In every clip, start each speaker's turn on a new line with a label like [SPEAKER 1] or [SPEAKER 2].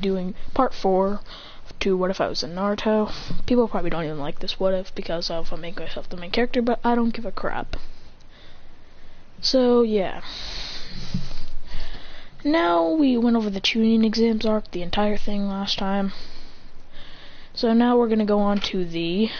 [SPEAKER 1] doing part 4 to What If I Was in Naruto. People probably don't even like this what if because of I make myself the main character, but I don't give a crap. So yeah. Now we went over the tuning exams arc, the entire thing last time. So now we're gonna go on to the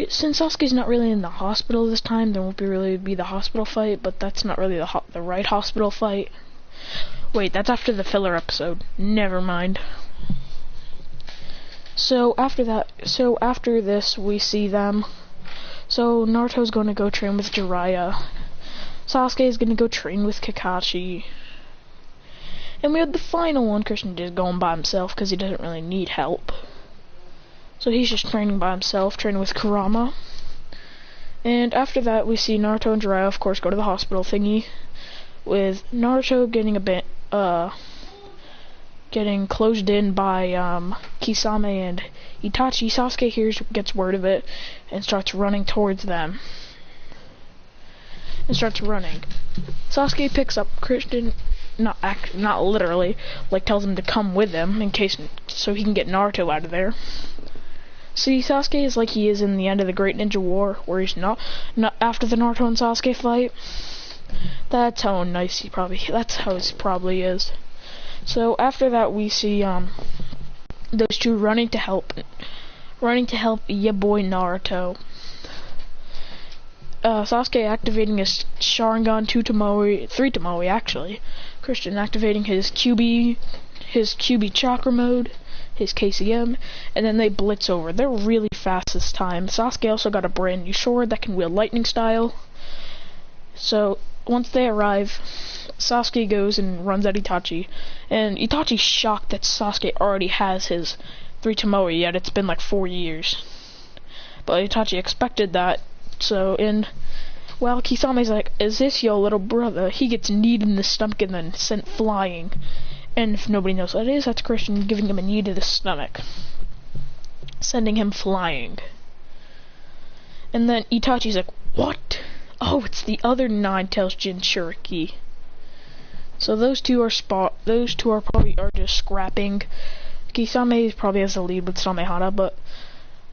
[SPEAKER 1] since Sasuke's not really in the hospital this time, there won't really be the hospital fight, but that's not really the right hospital fight. Wait, that's after the filler episode. Never mind. So after this we see them. So Naruto's gonna go train with Jiraiya. Sasuke is gonna go train with Kakashi. And we have the final one, Christian just going by himself because he doesn't really need help. So he's just training by himself, training with Kurama. And after that we see Naruto and Jiraiya, of course, go to the hospital thingy, with Naruto getting closed in by Kisame and Itachi. Sasuke gets word of it and starts running towards them. Sasuke picks up Christian, not literally, like tells him to come with him so he can get Naruto out of there. See, Sasuke is like he is in the end of the Great Ninja War, where he's not after the Naruto and Sasuke fight. That's how nice he probably is. So after that we see those two running to help ya boy Naruto. Sasuke activating his Sharingan 3 Tomoe actually. Christian activating his QB chakra mode, his KCM, and then they blitz over. They're really fast this time. Sasuke also got a brand new sword that can wield lightning style. So once they arrive, Sasuke goes and runs at Itachi, and Itachi's shocked that Sasuke already has his 3 Tomoe, yet it's been like 4 years. But Itachi expected that, Kisame's like, "Is this your little brother?" He gets kneed in the stomach and then sent flying. And if nobody knows what it is, that's Christian giving him a knee to the stomach, sending him flying. And then Itachi's like, "What? Oh, it's the other Nine-Tails Jinchuriki." So those two are probably just scrapping. Kisame probably has the lead with Samehara, but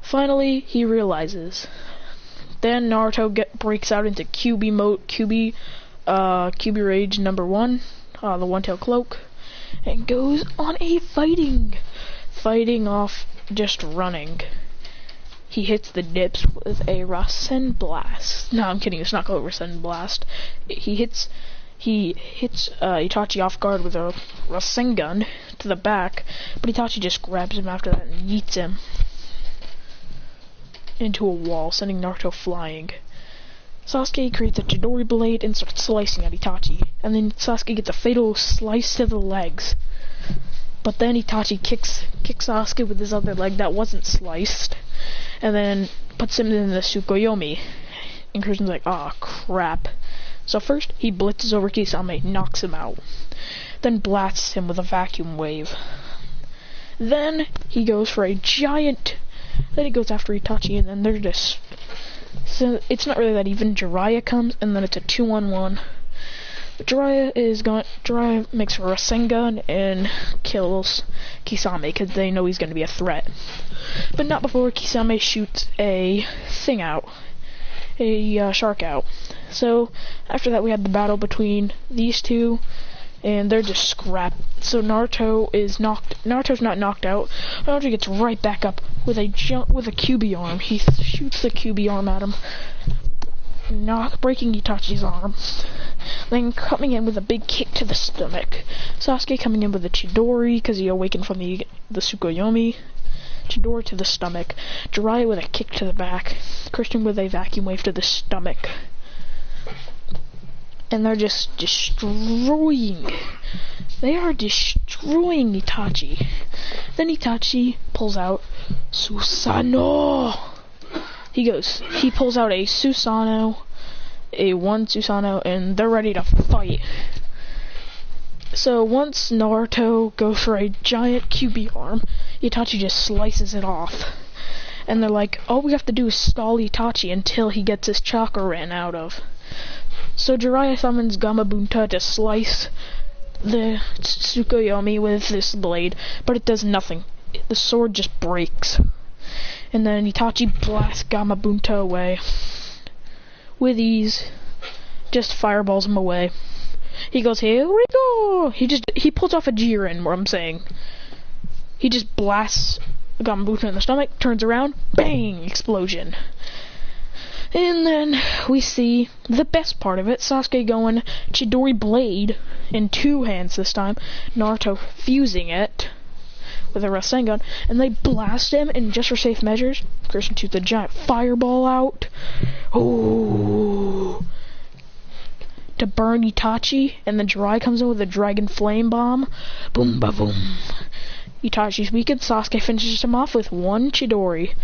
[SPEAKER 1] finally he realizes. Then Naruto breaks out into QB mode, QB Rage number 1, the One-Tail Cloak, and goes on a fighting off, just running. He hits the dips with a Rasen Blast. No, I'm kidding, it's not called Rasen Blast. He hits Itachi off guard with a Rasengan to the back, but Itachi just grabs him after that and yeets him into a wall, sending Naruto flying. Sasuke creates a Chidori blade and starts slicing at Itachi, and then Sasuke gets a fatal slice to the legs. But then Itachi kicks Sasuke with his other leg that wasn't sliced, and then puts him in the Tsukuyomi. And Christian's like, "Ah, crap." So first, he blitzes over Kisame, knocks him out. Then blasts him with a vacuum wave. Then he goes for a giant... Then he goes after Itachi, and then they're just... So it's not really that even. Jiraiya comes, and then it's a 2-on-1. But Jiraiya makes a Rasengan and kills Kisame, because they know he's going to be a threat. But not before Kisame shoots a thing out. A shark out. So after that we had the battle between these two, and they're just scrapped. So Naruto's not knocked out. Naruto gets right back up with a QB arm. He shoots the QB arm at him, breaking Itachi's arm. Then coming in with a big kick to the stomach. Sasuke coming in with a Chidori because he awakened from the Tsukuyomi. Chidori to the stomach. Jiraiya with a kick to the back. Christian with a vacuum wave to the stomach. And they're just destroying. They are destroying Itachi. Then Itachi pulls out Susanoo. He pulls out a Susanoo, one Susanoo, and they're ready to fight. So once Naruto goes for a giant QB arm, Itachi just slices it off. And they're like, all we have to do is stall Itachi until he gets his chakra ran out of. So Jiraiya summons Gamabunta to slice the Tsukuyomi with this blade, but it does nothing. The sword just breaks. And then Itachi blasts Gamabunta away. With ease. Just fireballs him away. He goes, here we go! He pulls off a Jiren, what I'm saying. He just blasts Gamabunta in the stomach, turns around, bang! Explosion. And then we see the best part of it, Sasuke going Chidori Blade in 2 hands this time, Naruto fusing it with a Rasengan, and they blast him, and just for safe measures, Christian shoots a giant fireball out. Oh, to burn Itachi, and then Jirai comes in with a Dragon Flame Bomb. Boom, ba, boom. Itachi's weakened, Sasuke finishes him off with 1 Chidori.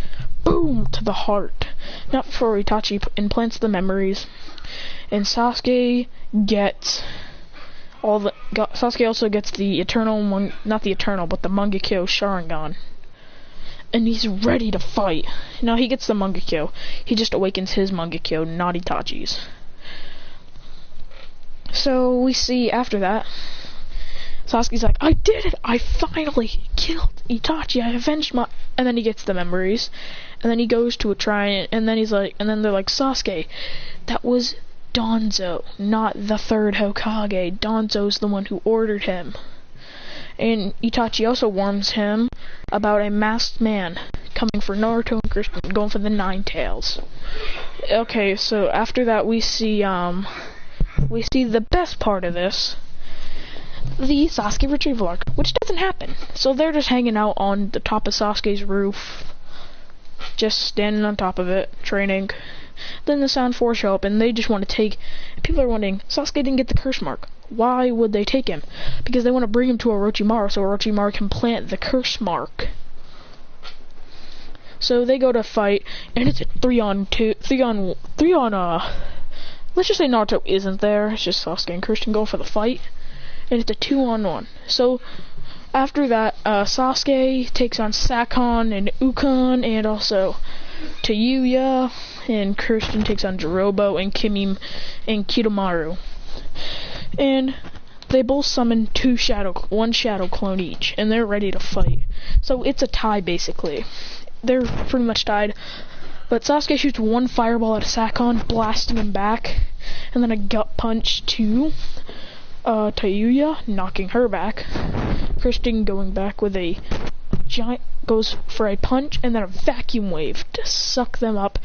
[SPEAKER 1] Boom, to the heart. Not before Itachi implants the memories. And Sasuke gets Sasuke also gets the not the Eternal, but the Mangekyo Sharingan. And he's ready to fight. Now he gets the Mangekyo. He just awakens his Mangekyo, not Itachi's. So we see after that, Sasuke's like, I did it! I finally killed Itachi! I avenged my... And then he gets the memories. And then he goes to try and then he's like... And then they're like, Sasuke, that was Danzo, not the 3rd Hokage. Danzo's the one who ordered him. And Itachi also warns him about a masked man coming for Naruto and Christian, going for the 9 tails. Okay, so after that we see the best part of this. The Sasuke retrieval arc, which doesn't happen. So they're just hanging out on the top of Sasuke's roof, just standing on top of it, training. Then the Sound 4 show up, and they just want to take... People are wondering, Sasuke didn't get the curse mark. Why would they take him? Because they want to bring him to Orochimaru, so Orochimaru can plant the curse mark. So they go to fight, and it's a 3-on... Let's just say Naruto isn't there. It's just Sasuke and Christian go for the fight. And it's a 2-on-1. So after that, Sasuke takes on Sakon and Ukon, and also Tayuya, and Christian takes on Jirobo and and Kidomaru. And they both summon 1 shadow clone each, and they're ready to fight. So it's a tie, basically. They're pretty much tied. But Sasuke shoots 1 fireball at Sakon, blasting him back, and then a gut punch to Tayuya, knocking her back. Christian going back with a giant, goes for a punch, and then a vacuum wave to suck them up,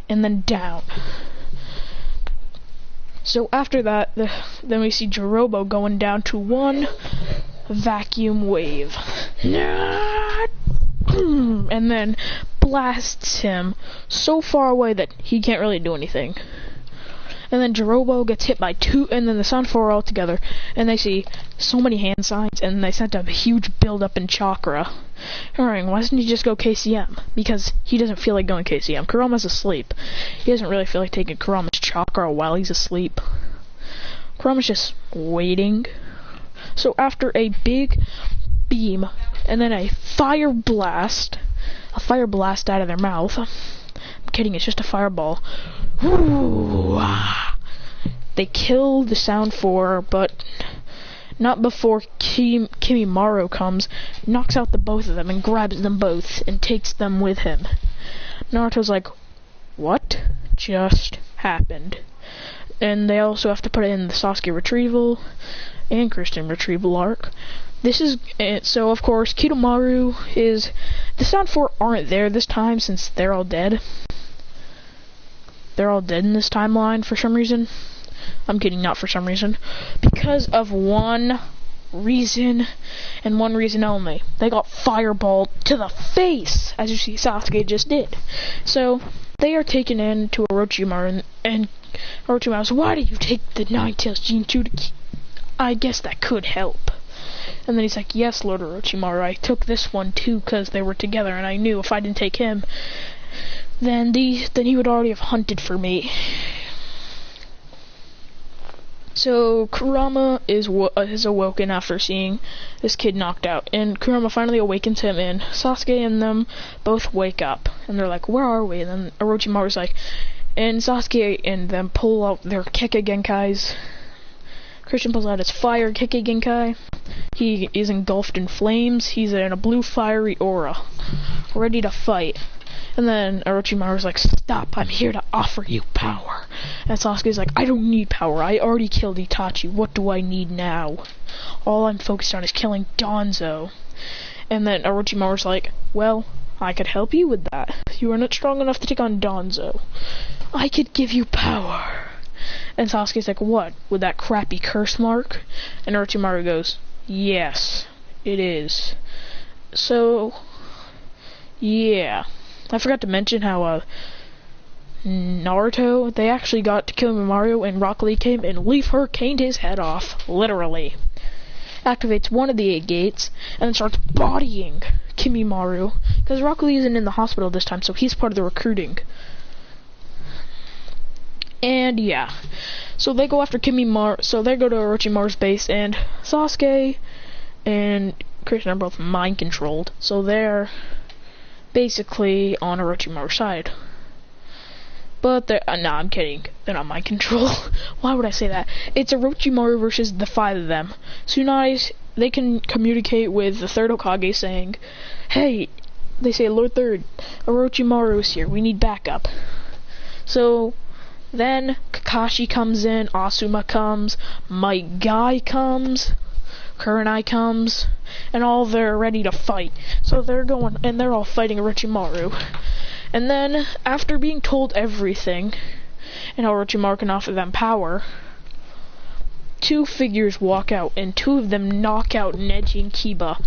[SPEAKER 1] and then down. So after that, then we see Jirobo going down to 1 vacuum wave. And then blasts him so far away that he can't really do anything. And then Jirobo gets hit by 2, and then the Sound 4 are all together, and they see so many hand signs, and they sent up a huge build-up in chakra. Alright, why doesn't he just go KCM? Because he doesn't feel like going KCM. Kurama's asleep. He doesn't really feel like taking Kurama's chakra while he's asleep. Kurama's just waiting. So after a big beam, and then a fire blast out of their mouth. I'm kidding, it's just a fireball. Ooh, they kill the Sound 4, but not before Kimimaru comes, knocks out the both of them, and grabs them both, and takes them with him. Naruto's like, what just happened? And they also have to put in the Sasuke retrieval and Christian retrieval arc. This is, so of course, Kidomaru is, the Sound 4 aren't there this time since they're all dead. They're all dead in this timeline for some reason. I'm kidding, not for some reason. Because of one reason, and one reason only. They got fireballed to the face, as you see Sasuke just did. So, they are taken in to Orochimaru, and Orochimaru says, why did you take the Nine-Tails Jinchuriki? I guess that could help. And then he's like, yes, Lord Orochimaru, I took this one too, because they were together, and I knew if I didn't take him, then he would already have hunted for me. So Kurama is awoken after seeing this kid knocked out, and Kurama finally awakens him, and Sasuke and them both wake up, and they're like, where are we? And then Orochimaru's like, and Sasuke and them pull out their Keke Genkais, Christian pulls out his fire Kekkei Genkai. He is engulfed in flames. He's in a blue fiery aura, ready to fight. And then Orochimaru's like, stop, I'm here to offer you power. And Sasuke's like, I don't need power. I already killed Itachi. What do I need now? All I'm focused on is killing Danzo. And then Orochimaru's like, well, I could help you with that. You are not strong enough to take on Danzo. I could give you power. And Sasuke's like, what? With that crappy curse mark? And Orochimaru goes, yes, it is. So, yeah. I forgot to mention how, Naruto, they actually got to Kimimaro and Rock Lee came and Leaf Hurricaned his head off. Literally. Activates one of the 8 gates and then starts bodying Kimimaro. Because Rock Lee isn't in the hospital this time, so he's part of the recruiting. And yeah. So they go after Kimimaro, so they go to Orochimaru's base, and Sasuke and Christian are both mind controlled. So they're basically on Orochimaru's side. But they're, nah, I'm kidding. They're not mind control. Why would I say that? It's Orochimaru versus the 5 of them. Tsunade, they can communicate with the 3rd Hokage saying, hey, they say, Lord 3rd, Orochimaru is here. We need backup. So then Kakashi comes in, Asuma comes, my guy comes, Kurenai comes, and all they're ready to fight. So they're going, and they're all fighting Orochimaru. And then, after being told everything, and how Orochimaru can offer them power, 2 figures walk out, and 2 of them knock out Neji and Kiba.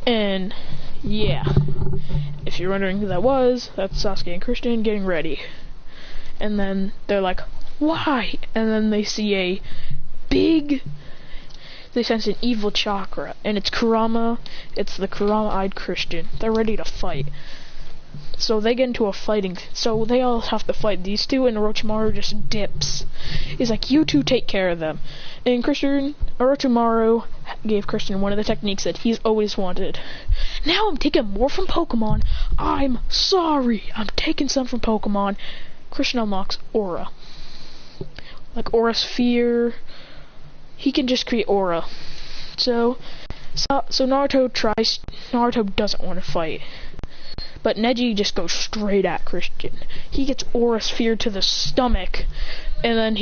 [SPEAKER 1] And, yeah. If you're wondering who that was, that's Sasuke and Christian getting ready. And then, they're like, why? And then they see a big... They sense an evil chakra, and it's Kurama. It's the Kurama-eyed Christian. They're ready to fight. So they get into a fighting. So they all have to fight these 2, and Orochimaru just dips. He's like, you 2 take care of them. And Orochimaru gave Christian one of the techniques that he's always wanted. Now I'm taking more from Pokemon. I'm sorry. I'm taking some from Pokemon. Christian unlocks Aura. Like Aura Sphere. He can just create aura. So Naruto doesn't want to fight. But Neji just goes straight at Christian. He gets Aura Sphere to the stomach, and then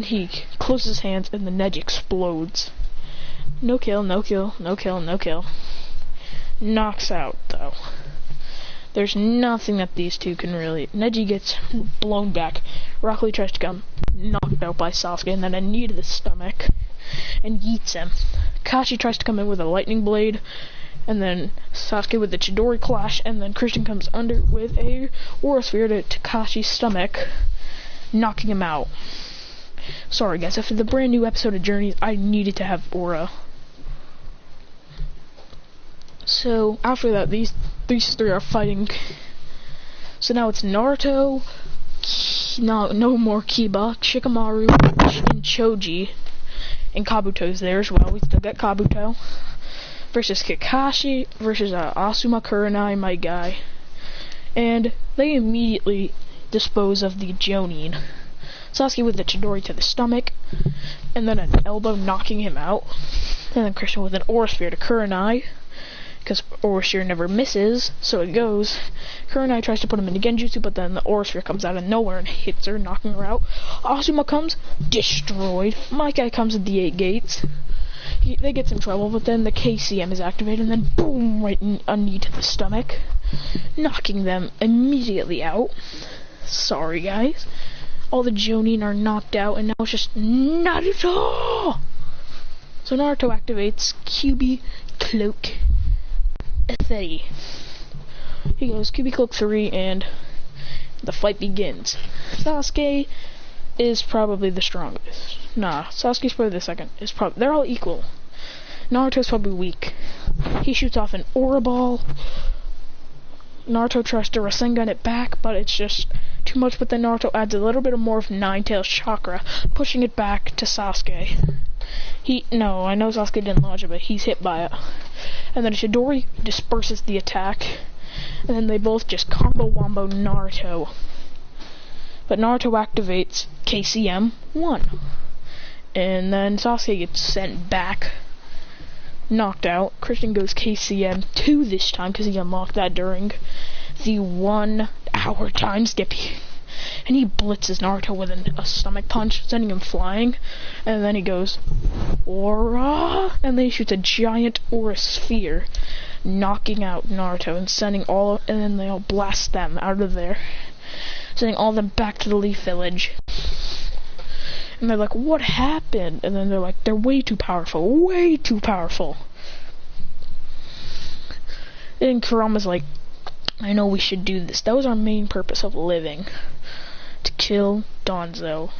[SPEAKER 1] he closes his hands, and the Neji explodes. No kill, no kill, no kill, no kill. Knocks out, though. There's nothing that these 2 can really... Neji gets blown back. Rock Lee tries to come, knocked out by Sasuke, and then a knee to the stomach, and yeets him. Kakashi tries to come in with a lightning blade, and then Sasuke with the Chidori Clash, and then Christian comes under with a Aura Sphere to Kakashi's stomach, knocking him out. Sorry guys, after the brand new episode of Journeys, I needed to have Aura. So, after that, these 3 are fighting. So now it's Naruto, no more Kiba, Shikamaru, and Choji, and Kabuto's there as well. We still got Kabuto. Versus Kakashi, versus Asuma, Kurenai, my guy. And they immediately dispose of the Jonin. Sasuke with the Chidori to the stomach, and then an elbow knocking him out. And then Christian with an Aura Sphere to Kurenai, because Aura Sphere never misses, so it goes. Kurenai tries to put him into Genjutsu, but then the Aura Sphere comes out of nowhere and hits her, knocking her out. Asuma comes, destroyed. My guy comes with the 8 gates. They get some trouble, but then the KCM is activated, and then boom, right a knee to the stomach, knocking them immediately out. Sorry, guys. All the Jonin are knocked out, and now it's just Naruto! So Naruto activates QB Cloak 3. He goes QB Cloak 3, and the fight begins. Sasuke is probably the strongest. Nah, Sasuke's probably the second. They're all equal. Naruto's probably weak. He shoots off an Aura Ball. Naruto tries to Rasengan it back, but it's just too much. But then Naruto adds a little bit more of Nine-Tails Chakra, pushing it back to Sasuke. No, I know Sasuke didn't launch it, but he's hit by it. And then Chidori disperses the attack, and then they both just combo wombo Naruto. But Naruto activates KCM 1. and then Sasuke gets sent back, knocked out. Christian goes KCM 2 this time because he unlocked that during the 1 hour time skip. And he blitzes Naruto with a stomach punch, sending him flying. And then he goes, Aura! And then he shoots a giant aura sphere, knocking out Naruto and and then they all blast them out of there, sending all of them back to the Leaf Village. And they're like, what happened? And then they're like, they're way too powerful, way too powerful. And Kurama's like, I know we should do this. That was our main purpose of living. To kill Danzo.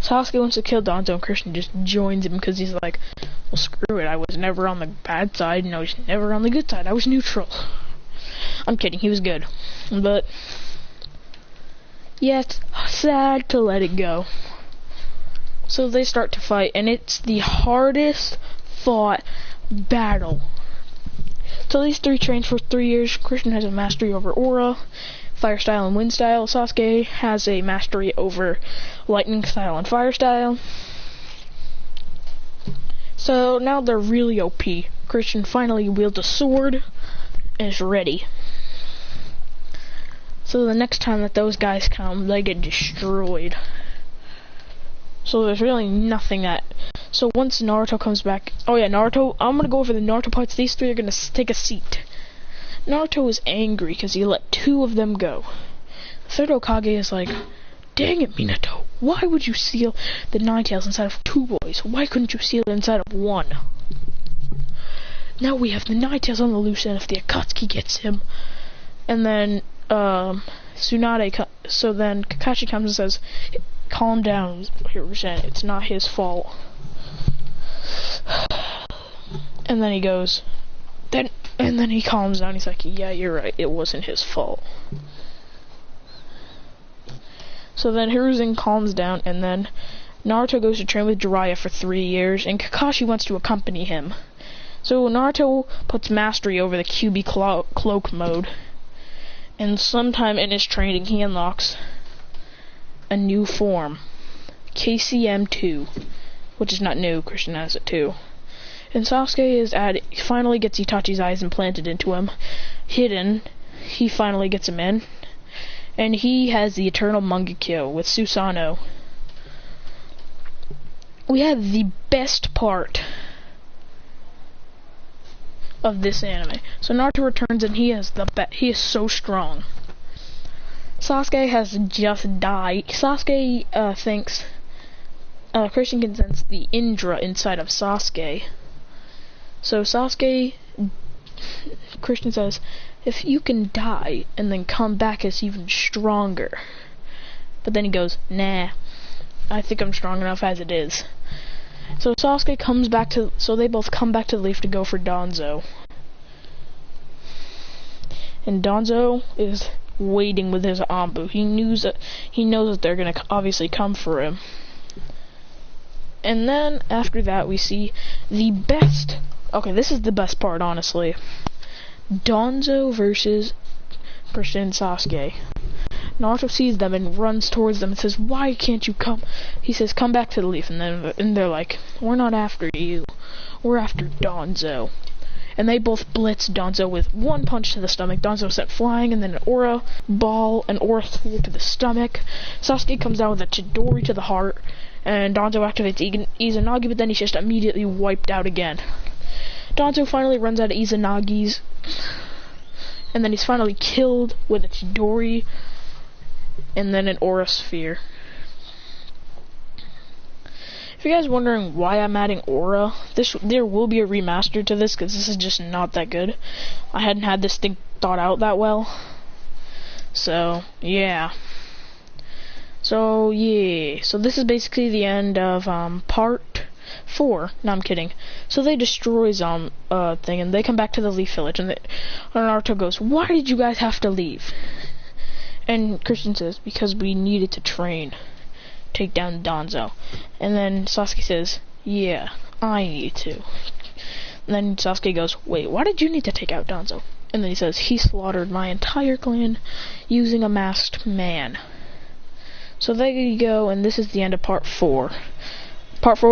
[SPEAKER 1] Sasuke wants to kill Danzo and Christian just joins him because he's like, well, screw it. I was never on the bad side and I was never on the good side. I was neutral. I'm kidding. He was good. But yeah, it's sad to let it go. So they start to fight, and it's the hardest fought battle. So these three trains for 3 years. Christian has a mastery over Aura, Fire Style, and Wind Style. Sasuke has a mastery over Lightning Style and Fire Style. So now they're really OP. Christian finally wields a sword and is ready. So the next time that those guys come, they get destroyed. So there's really nothing that... So once Naruto comes back... Oh yeah, Naruto... I'm gonna go over the Naruto parts. These three are gonna take a seat. Naruto is angry because he let 2 of them go. The third Hokage is like, dang it, Minato. Why would you seal the Nine Tails inside of 2 boys? Why couldn't you seal it inside of 1? Now we have the Nine Tails on the loose, and if the Akatsuki gets him... And then... Tsunade, so then Kakashi comes and says, calm down, Hiruzen, it's not his fault. And then he goes, and then he calms down, he's like, yeah, you're right, it wasn't his fault. So then Hiruzen calms down, and then Naruto goes to train with Jiraiya for 3 years, and Kakashi wants to accompany him. So Naruto puts mastery over the QB cloak mode. And sometime in his training, he unlocks a new form, KCM 2, which is not new. Christian has it too. And Sasuke finally gets Itachi's eyes implanted into him, hidden. He finally gets him in, and he has the Eternal Mangekyo with Susanoo. We have the best part of this anime. So Naruto returns and he is he is so strong. Sasuke has just died. Sasuke thinks Christian can sense the Indra inside of Sasuke. So Christian says, if you can die and then come back as even stronger. But then he goes, nah, I think I'm strong enough as it is. So Sasuke comes back to, so they both come back to the Leaf to go for Danzo. And Danzo is waiting with his Anbu. He knows that they're gonna obviously come for him. And then after that we see the best. Okay, this is the best part, honestly. Danzo versus Christian and Sasuke. Naruto sees them and runs towards them and says, why can't you come? He says, come back to the Leaf. And they're like, we're not after you. We're after Danzo. And they both blitz Danzo with 1 punch to the stomach. Danzo sent flying, and then an aura ball, an aura sphere to the stomach. Sasuke comes down with a Chidori to the heart. And Danzo activates Izanagi, but then he's just immediately wiped out again. Danzo finally runs out of Izanagis. And then he's finally killed with a Chidori. And then an aura sphere. If you guys are wondering why I'm adding aura, there will be a remaster to this because this is just not that good. I hadn't had this thing thought out that well. So yeah. So this is basically the end of part 4. No, I'm kidding. So they destroy thing, and they come back to the Leaf Village, and Naruto goes, "Why did you guys have to leave?" And Christian says, because we needed to train, take down Danzo. And then Sasuke says, yeah, I need to. And then Sasuke goes, wait, why did you need to take out Danzo? And then he says, he slaughtered my entire clan using a masked man. So there you go, and this is the end of part 4. Part 4